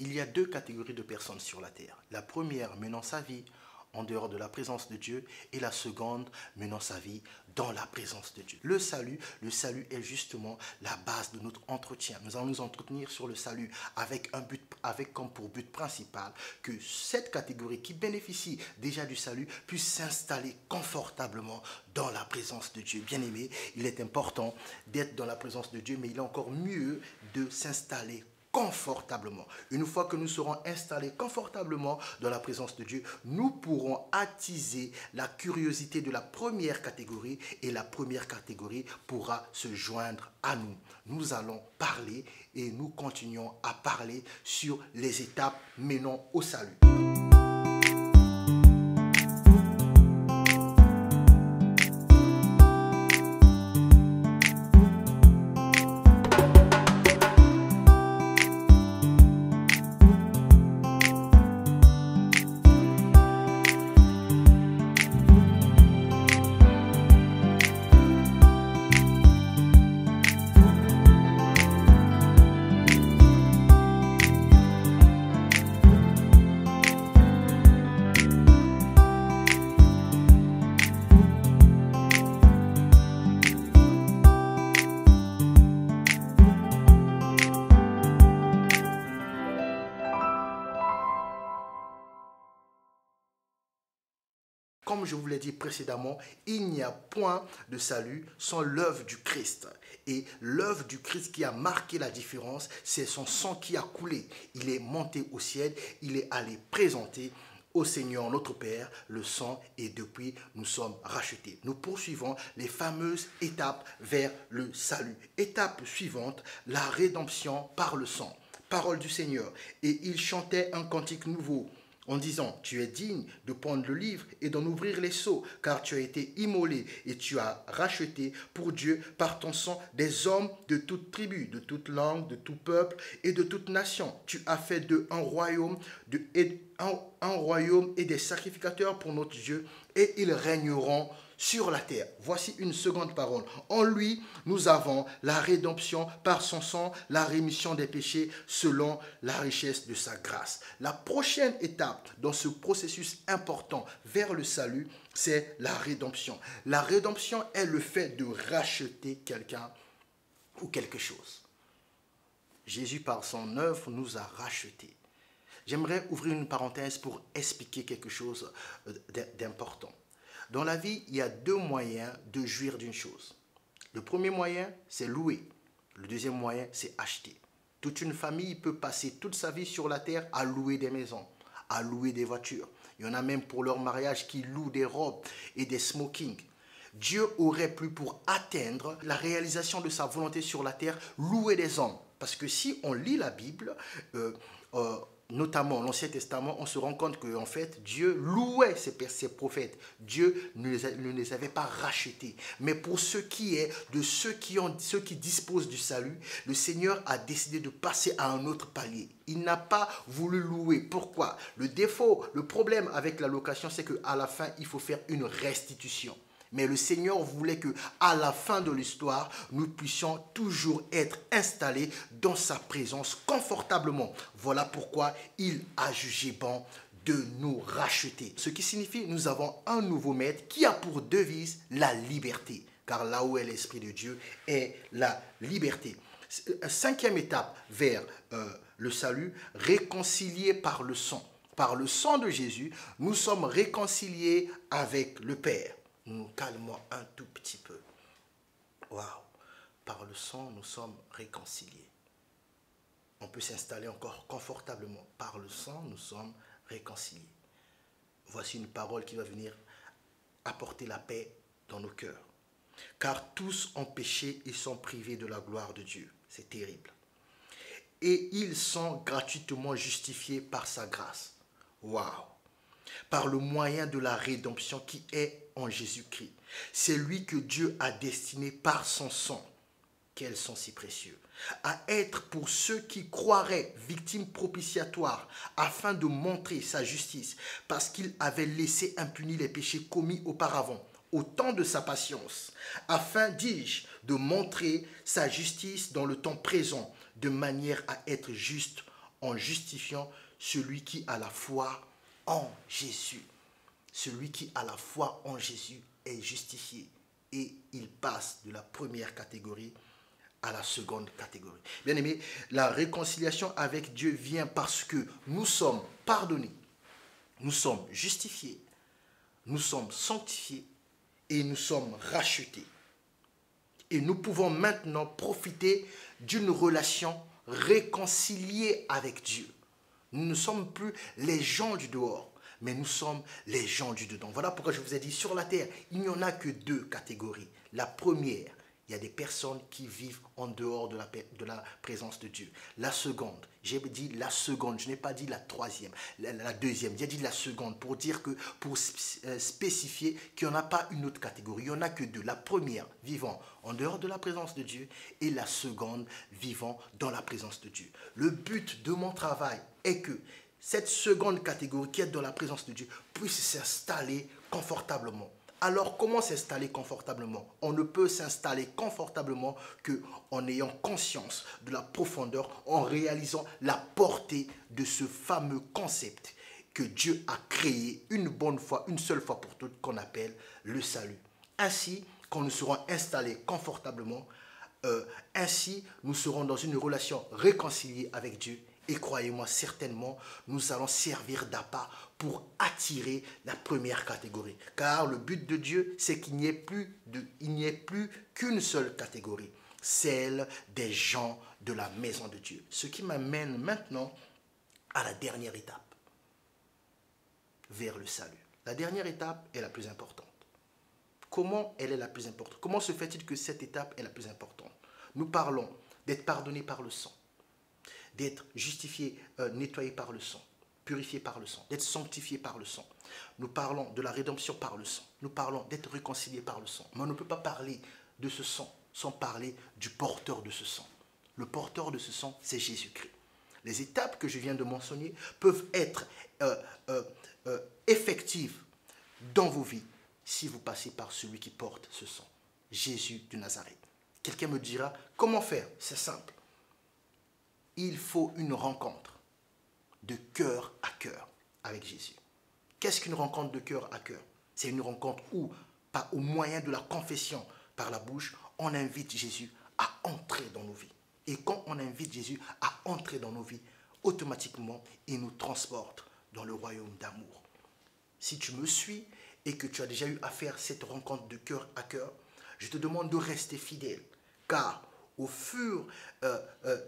Il y a deux catégories de personnes sur la terre. La première menant sa vie en dehors de la présence de Dieu et la seconde menant sa vie dans la présence de Dieu. Le salut est justement la base de notre entretien. Nous allons nous entretenir sur le salut avec comme pour but principal que cette catégorie qui bénéficie déjà du salut puisse s'installer confortablement dans la présence de Dieu. Bien aimé, il est important d'être dans la présence de Dieu, mais il est encore mieux de s'installer confortablement. Une fois que nous serons installés confortablement dans la présence de Dieu, nous pourrons attiser la curiosité de la première catégorie et la première catégorie pourra se joindre à nous. Nous allons parler et nous continuons à parler sur les étapes menant au salut. Comme je vous l'ai dit précédemment, il n'y a point de salut sans l'œuvre du Christ. Et l'œuvre du Christ qui a marqué la différence, c'est son sang qui a coulé. Il est monté au ciel, il est allé présenter au Seigneur notre Père le sang et depuis nous sommes rachetés. Nous poursuivons les fameuses étapes vers le salut. Étape suivante, la rédemption par le sang. Parole du Seigneur. Et il chantait un cantique nouveau en disant, tu es digne de prendre le livre et d'en ouvrir les sceaux, car tu as été immolé et tu as racheté pour Dieu par ton sang des hommes de toute tribu, de toute langue, de tout peuple et de toute nation. Tu as fait d'eux un royaume et des sacrificateurs pour notre Dieu, et ils régneront sur la terre. Voici une seconde parole. En lui, nous avons la rédemption par son sang, la rémission des péchés selon la richesse de sa grâce. La prochaine étape dans ce processus important vers le salut, c'est la rédemption. La rédemption est le fait de racheter quelqu'un ou quelque chose. Jésus, par son œuvre, nous a rachetés. J'aimerais ouvrir une parenthèse pour expliquer quelque chose d'important. Dans la vie, il y a deux moyens de jouir d'une chose. Le premier moyen, c'est louer. Le deuxième moyen, c'est acheter. Toute une famille peut passer toute sa vie sur la terre à louer des maisons, à louer des voitures. Il y en a même pour leur mariage qui louent des robes et des smokings. Dieu aurait pu, pour atteindre la réalisation de sa volonté sur la terre, louer des hommes. Parce que si on lit la Bible, notamment l'Ancien Testament, on se rend compte que en fait, Dieu louait ses prophètes. Dieu ne les avait pas rachetés. Mais pour ce qui est de ceux qui disposent du salut, le Seigneur a décidé de passer à un autre palier. Il n'a pas voulu louer. Pourquoi? Le problème avec la location, c'est qu'à la fin, il faut faire une restitution. Mais le Seigneur voulait qu'à la fin de l'histoire, nous puissions toujours être installés dans sa présence confortablement. Voilà pourquoi il a jugé bon de nous racheter. Ce qui signifie nous avons un nouveau maître qui a pour devise la liberté. Car là où est l'Esprit de Dieu est la liberté. Cinquième étape vers le salut, réconcilié par le sang. Par le sang de Jésus, nous sommes réconciliés avec le Père. Nous calmons un tout petit peu. Waouh! Par le sang, nous sommes réconciliés. On peut s'installer encore confortablement. Par le sang, nous sommes réconciliés. Voici une parole qui va venir apporter la paix dans nos cœurs. Car tous ont péché et sont privés de la gloire de Dieu. C'est terrible. Et ils sont gratuitement justifiés par sa grâce. Waouh! Par le moyen de la rédemption qui est en Jésus-Christ. C'est lui que Dieu a destiné par son sang, quel sang si précieux, à être pour ceux qui croiraient victimes propitiatoires afin de montrer sa justice parce qu'il avait laissé impunis les péchés commis auparavant au temps de sa patience, afin, dis-je, de montrer sa justice dans le temps présent de manière à être juste en justifiant celui qui a la foi en Jésus. Celui qui a la foi en Jésus est justifié et il passe de la première catégorie à la seconde catégorie. Bien aimé, la réconciliation avec Dieu vient parce que nous sommes pardonnés, nous sommes justifiés, nous sommes sanctifiés et nous sommes rachetés. Et nous pouvons maintenant profiter d'une relation réconciliée avec Dieu. Nous ne sommes plus les gens du dehors, mais nous sommes les gens du dedans. Voilà pourquoi je vous ai dit, sur la terre, il n'y en a que deux catégories. La première, il y a des personnes qui vivent en dehors de la présence de Dieu. La seconde, j'ai dit la seconde, je n'ai pas dit la troisième, la deuxième. J'ai dit la seconde pour dire que, pour spécifier qu'il n'y en a pas une autre catégorie. Il n'y en a que deux. La première, vivant en dehors de la présence de Dieu, et la seconde, vivant dans la présence de Dieu. Le but de mon travail est que cette seconde catégorie qui est dans la présence de Dieu puisse s'installer confortablement. Alors, comment s'installer confortablement? On ne peut s'installer confortablement qu'en ayant conscience de la profondeur, en réalisant la portée de ce fameux concept que Dieu a créé une bonne fois, une seule fois pour toutes, qu'on appelle le salut. Ainsi, quand nous serons installés confortablement, ainsi nous serons dans une relation réconciliée avec Dieu. Et croyez-moi, certainement, nous allons servir d'appât pour attirer la première catégorie. Car le but de Dieu, c'est qu'il n'y ait plus qu'une seule catégorie, celle des gens de la maison de Dieu. Ce qui m'amène maintenant à la dernière étape, vers le salut. La dernière étape est la plus importante. Comment elle est la plus importante? Comment se fait-il que cette étape est la plus importante? Nous parlons d'être pardonné par le sang, d'être justifié, nettoyé par le sang, purifié par le sang, d'être sanctifié par le sang. Nous parlons de la rédemption par le sang. Nous parlons d'être réconcilié par le sang. Mais on ne peut pas parler de ce sang sans parler du porteur de ce sang. Le porteur de ce sang, c'est Jésus-Christ. Les étapes que je viens de mentionner peuvent être effectives dans vos vies si vous passez par celui qui porte ce sang, Jésus de Nazareth. Quelqu'un me dira, comment faire? C'est simple. Il faut une rencontre de cœur à cœur avec Jésus. Qu'est-ce qu'une rencontre de cœur à cœur? C'est une rencontre où, au moyen de la confession par la bouche, on invite Jésus à entrer dans nos vies. Et quand on invite Jésus à entrer dans nos vies, automatiquement, il nous transporte dans le royaume d'amour. Si tu me suis et que tu as déjà eu à faire cette rencontre de cœur à cœur, je te demande de rester fidèle, car au fur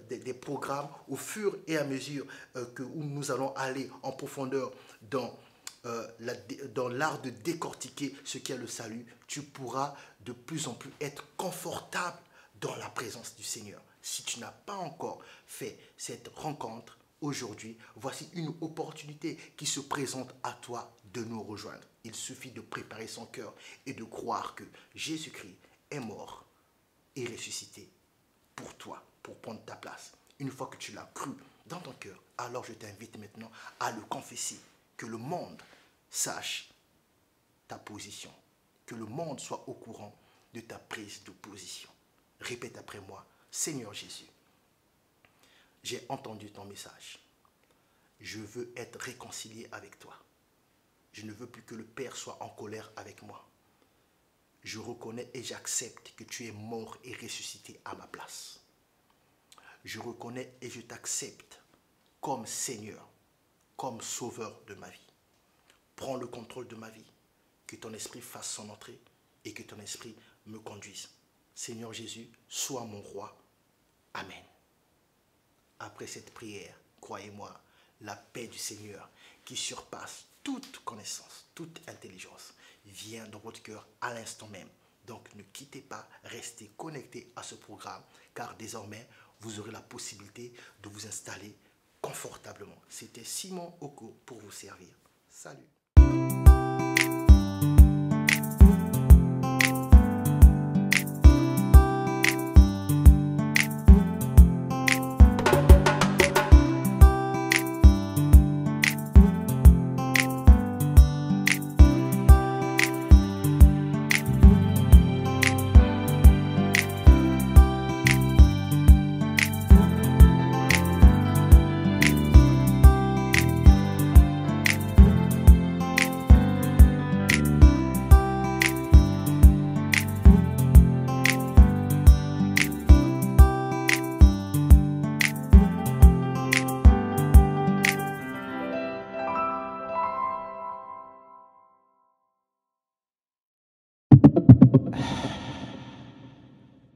des programmes, au fur et à mesure où nous allons aller en profondeur dans l'art de décortiquer ce qu'est le salut, tu pourras de plus en plus être confortable dans la présence du Seigneur. Si tu n'as pas encore fait cette rencontre aujourd'hui, voici une opportunité qui se présente à toi de nous rejoindre. Il suffit de préparer son cœur et de croire que Jésus-Christ est mort et ressuscité pour toi, pour prendre ta place. Une fois que tu l'as cru dans ton cœur, alors je t'invite maintenant à le confesser, que le monde sache ta position, que le monde soit au courant de ta prise de position. Répète après moi, Seigneur Jésus, j'ai entendu ton message. Je veux être réconcilié avec toi. Je ne veux plus que le Père soit en colère avec moi. Je reconnais et j'accepte que tu es mort et ressuscité à ma place. Je reconnais et je t'accepte comme Seigneur, comme Sauveur de ma vie. Prends le contrôle de ma vie, que ton esprit fasse son entrée et que ton esprit me conduise. Seigneur Jésus, sois mon roi. Amen. Après cette prière, croyez-moi, la paix du Seigneur qui surpasse toute connaissance, toute intelligence, vient dans votre cœur à l'instant même. Donc ne quittez pas, restez connectés à ce programme, car désormais, vous aurez la possibilité de vous installer confortablement. C'était Simon Oko pour vous servir. Salut.